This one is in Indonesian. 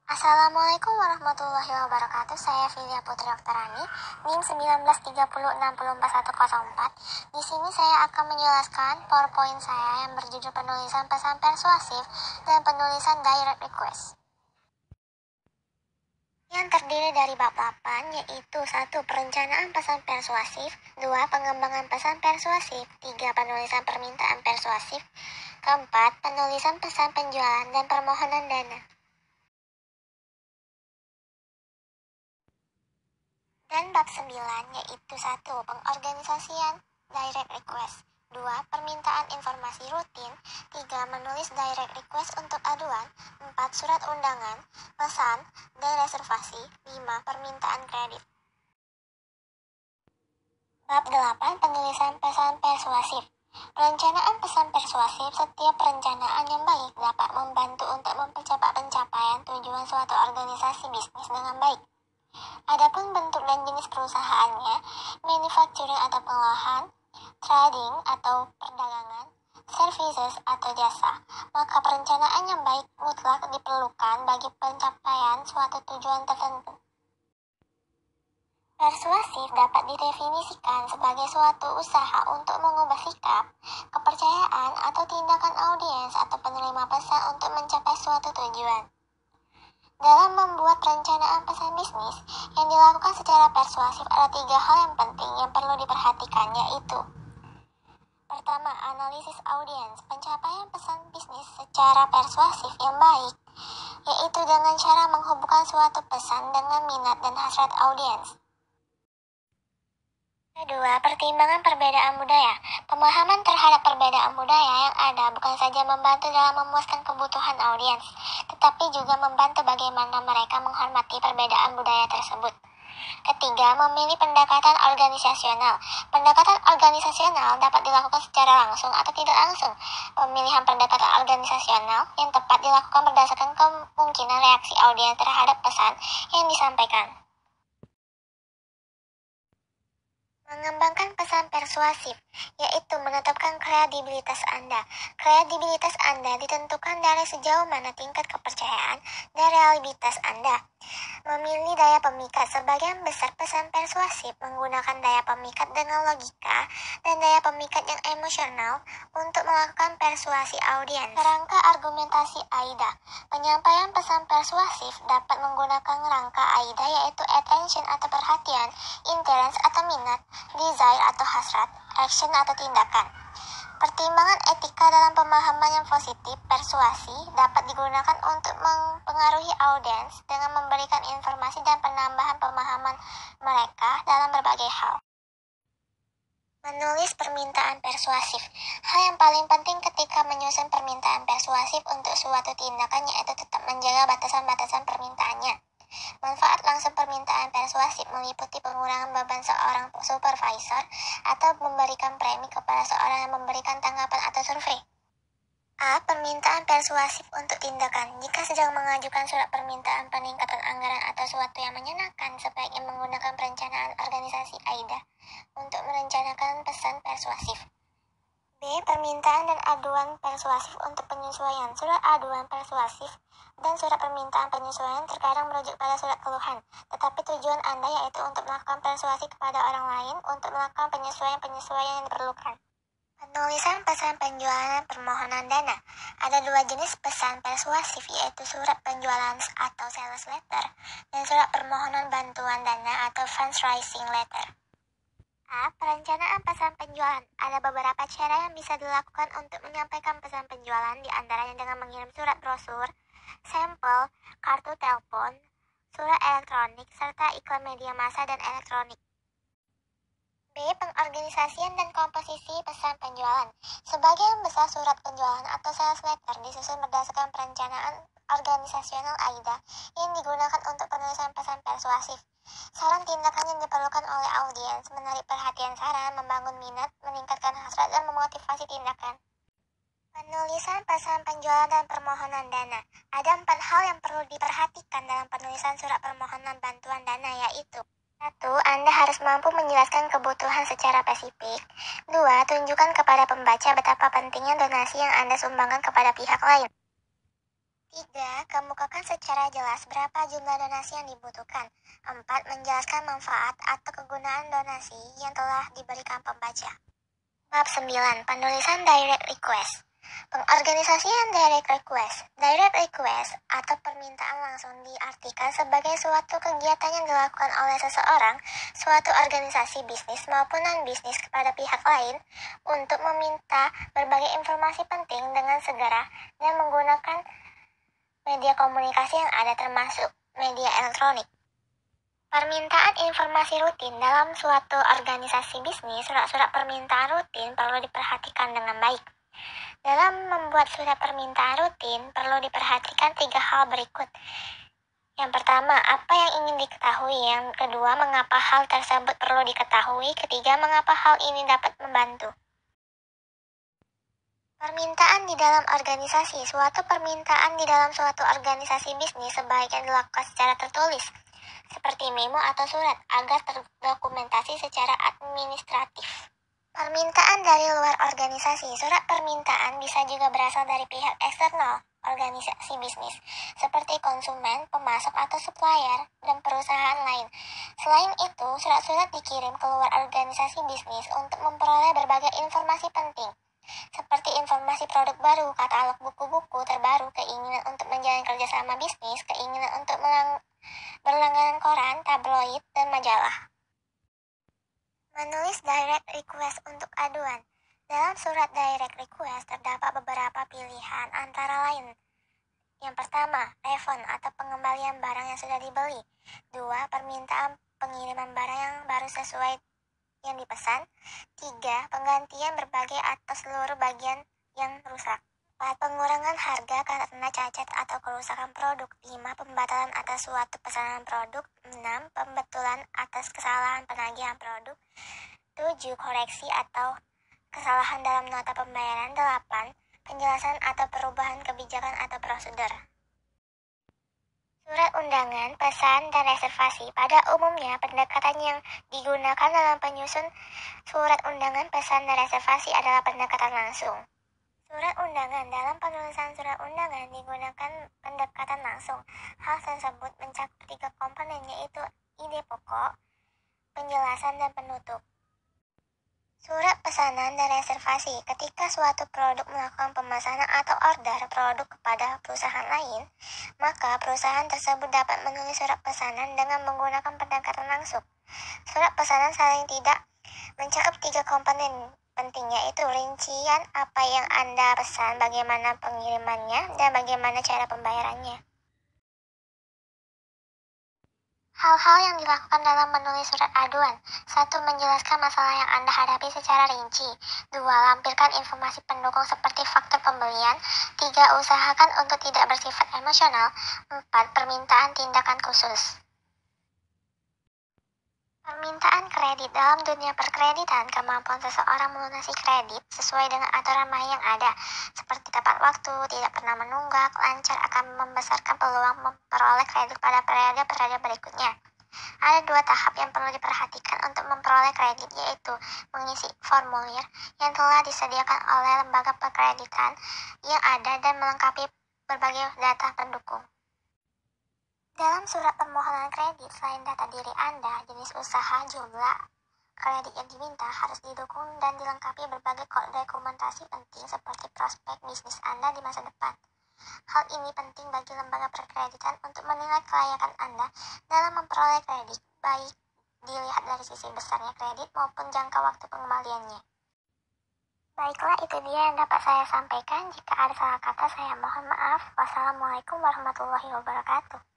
Assalamualaikum warahmatullahi wabarakatuh. Saya Filia Putri Oktarani, NIM 1930644104. Di sini saya akan menjelaskan PowerPoint saya yang berjudul penulisan pesan persuasif dan penulisan direct request. Yang terdiri dari bab 8, yaitu 1. Perencanaan pesan persuasif, 2. Pengembangan pesan persuasif, 3. Penulisan permintaan persuasif, keempat, penulisan pesan penjualan dan permohonan dana. Dan bab 9 yaitu 1. Pengorganisasian direct request, 2. Permintaan informasi rutin, 3. Menulis direct request untuk aduan, 4. Surat undangan, pesan, dan reservasi, 5. Permintaan kredit. Bab 8. Penulisan pesan persuasif. Perencanaan pesan persuasif. Setiap perencanaan yang baik dapat membantu untuk mempercepat pencapaian tujuan suatu organisasi bisnis dengan baik. Adapun bentuk dan jenis perusahaannya, manufacturing atau pengolahan, trading atau perdagangan, services atau jasa, maka perencanaan yang baik mutlak diperlukan bagi pencapaian suatu tujuan tertentu. Persuasif dapat didefinisikan sebagai suatu usaha untuk mengubah sikap, kepercayaan, atau tindakan audiens atau penerima pesan untuk mencapai suatu tujuan. Dalam membuat perencanaan pesan bisnis yang dilakukan secara persuasif, ada 3 hal yang penting yang perlu diperhatikan, yaitu: pertama, analisis audiens. Pencapaian pesan bisnis secara persuasif yang baik, yaitu dengan cara menghubungkan suatu pesan dengan minat dan hasrat audiens. Kedua, pertimbangan perbedaan budaya. Pemahaman terhadap perbedaan budaya yang ada bukan saja membantu dalam memuaskan kebutuhan audiens, tetapi juga membantu bagaimana mereka menghormati perbedaan budaya tersebut. Ketiga, memilih pendekatan organisasional. Pendekatan organisasional dapat dilakukan secara langsung atau tidak langsung. Pemilihan pendekatan organisasional yang tepat dilakukan berdasarkan kemungkinan reaksi audiens terhadap pesan yang disampaikan. Mengembangkan pesan persuasif, yaitu menetapkan kredibilitas Anda. Kredibilitas Anda ditentukan dari sejauh mana tingkat kepercayaan dan realitas Anda. Memilih daya pemikat. Sebagian besar pesan persuasif menggunakan daya pemikat dengan logika dan daya pemikat yang emosional untuk melakukan persuasi audiens. Rangka argumentasi AIDA. Penyampaian pesan persuasif dapat menggunakan rangka AIDA, yaitu attention atau perhatian, interest atau minat, desire atau hasrat, action atau tindakan. Pertimbangan etika dalam pemahaman yang positif, persuasi, dapat digunakan untuk mempengaruhi audiens dengan memberikan informasi dan penambahan pemahaman mereka dalam berbagai hal. Menulis permintaan persuasif. Hal yang paling penting ketika menyusun permintaan persuasif untuk suatu tindakan yaitu tetap menjaga batasan-batasan permintaannya. Manfaat langsung permintaan persuasif meliputi pengurangan beban seorang supervisor atau memberikan premi kepada seorang yang memberikan tanggapan atau survei. A. Permintaan persuasif untuk tindakan. Jika sedang mengajukan surat permintaan peningkatan anggaran atau suatu yang menyenangkan, sebaiknya menggunakan perencanaan organisasi AIDA untuk merencanakan pesan persuasif. B. Permintaan dan aduan persuasif untuk penyesuaian. Surat aduan persuasif dan surat permintaan penyesuaian terkadang merujuk pada surat keluhan, tetapi tujuan Anda yaitu untuk melakukan persuasi kepada orang lain untuk melakukan penyesuaian yang diperlukan. Penulisan pesan penjualan permohonan dana. Ada 2 jenis pesan persuasif, yaitu surat penjualan atau sales letter dan surat permohonan bantuan dana atau fundraising letter. A. Perencanaan pesan penjualan. Ada beberapa cara yang bisa dilakukan untuk menyampaikan pesan penjualan, di antaranya dengan mengirim surat brosur, sampel, kartu telepon, surat elektronik, serta iklan media massa dan elektronik. B. Pengorganisasian dan komposisi pesan penjualan. Sebagian besar surat penjualan atau sales letter disusun berdasarkan perencanaan organisasional AIDA yang digunakan untuk penulisan pesan persuasif. Saran tindakan yang diperlukan oleh audiens: menarik perhatian saran, membangun minat, meningkatkan hasrat, dan memotivasi tindakan. Penulisan pesan penjualan dan permohonan dana. Ada 4 hal yang perlu diperhatikan dalam penulisan surat permohonan bantuan dana, yaitu: 1. Anda harus mampu menjelaskan kebutuhan secara spesifik. 2. Tunjukkan kepada pembaca betapa pentingnya donasi yang Anda sumbangkan kepada pihak lain. 3. Kemukakan Tentukan secara jelas berapa jumlah donasi yang dibutuhkan. 4. Menjelaskan manfaat atau kegunaan donasi yang telah diberikan pembaca. Bab 9. Penulisan direct request. Pengorganisasian direct request. Direct request atau permintaan langsung diartikan sebagai suatu kegiatan yang dilakukan oleh seseorang, suatu organisasi bisnis maupun non-bisnis kepada pihak lain untuk meminta berbagai informasi penting dengan segera dan menggunakan media komunikasi yang ada termasuk media elektronik. Permintaan informasi rutin dalam suatu organisasi bisnis, surat-surat permintaan rutin perlu diperhatikan dengan baik. Dalam membuat surat permintaan rutin, perlu diperhatikan 3 hal berikut. Yang pertama, apa yang ingin diketahui. Yang kedua, mengapa hal tersebut perlu diketahui. Ketiga, mengapa hal ini dapat membantu. Permintaan di dalam organisasi. Suatu permintaan di dalam suatu organisasi bisnis sebaiknya dilakukan secara tertulis, seperti memo atau surat, agar terdokumentasi secara administratif. Permintaan dari luar organisasi. Surat permintaan bisa juga berasal dari pihak eksternal organisasi bisnis, seperti konsumen, pemasok atau supplier, dan perusahaan lain. Selain itu, surat-surat dikirim ke luar organisasi bisnis untuk memperoleh berbagai informasi penting, seperti informasi produk baru, katalog buku-buku terbaru, keinginan untuk menjalin kerjasama bisnis, keinginan untuk berlangganan koran, tabloid, dan majalah. Menulis direct request untuk aduan. Dalam surat direct request terdapat beberapa pilihan antara lain. Yang pertama, refund atau pengembalian barang yang sudah dibeli. 2. Permintaan pengiriman barang yang baru sesuai yang dipesan. 3. Penggantian berbagai atau seluruh bagian yang rusak. 4. Pengurangan harga karena cacat atau kerusakan produk. 5. Pembatalan atas suatu pesanan produk. 6. Pembetulan atas kesalahan penagihan produk. 7. Koreksi atau kesalahan dalam nota pembayaran. 8. Penjelasan atau perubahan kebijakan atau prosedur. Surat undangan, pesan, dan reservasi. Pada umumnya, pendekatan yang digunakan dalam penyusun surat undangan, pesan, dan reservasi adalah pendekatan langsung. Surat undangan. Dalam penulisan surat undangan digunakan pendekatan langsung. Hal tersebut mencakup 3 komponen, yaitu ide pokok, penjelasan, dan penutup. Surat pesanan dan reservasi. Ketika suatu produk melakukan pemesanan atau order produk kepada perusahaan lain, maka perusahaan tersebut dapat menulis surat pesanan dengan menggunakan pendekatan langsung. Surat pesanan saling tidak mencakup 3 komponen penting, yaitu rincian apa yang Anda pesan, bagaimana pengirimannya, dan bagaimana cara pembayarannya. Hal-hal yang dilakukan dalam menulis surat aduan. 1. Menjelaskan masalah yang Anda hadapi secara rinci. 2. Lampirkan informasi pendukung seperti faktur pembelian. 3. Usahakan untuk tidak bersifat emosional. 4. Permintaan tindakan khusus. Permintaan kredit. Dalam dunia perkreditan, kemampuan seseorang melunasi kredit sesuai dengan aturan main yang ada, seperti tepat waktu, tidak pernah menunggak, lancar, akan membesarkan peluang memperoleh kredit pada periode-periode berikutnya. Ada 2 tahap yang perlu diperhatikan untuk memperoleh kredit, yaitu mengisi formulir yang telah disediakan oleh lembaga perkreditan yang ada dan melengkapi berbagai data pendukung. Dalam surat permohonan kredit, selain data diri Anda, jenis usaha, jumlah kredit yang diminta harus didukung dan dilengkapi berbagai dokumentasi penting seperti prospek bisnis Anda di masa depan. Hal ini penting bagi lembaga perkreditan untuk menilai kelayakan Anda dalam memperoleh kredit, baik dilihat dari sisi besarnya kredit maupun jangka waktu pengembaliannya. Baiklah, itu dia yang dapat saya sampaikan. Jika ada salah kata, saya mohon maaf. Wassalamualaikum warahmatullahi wabarakatuh.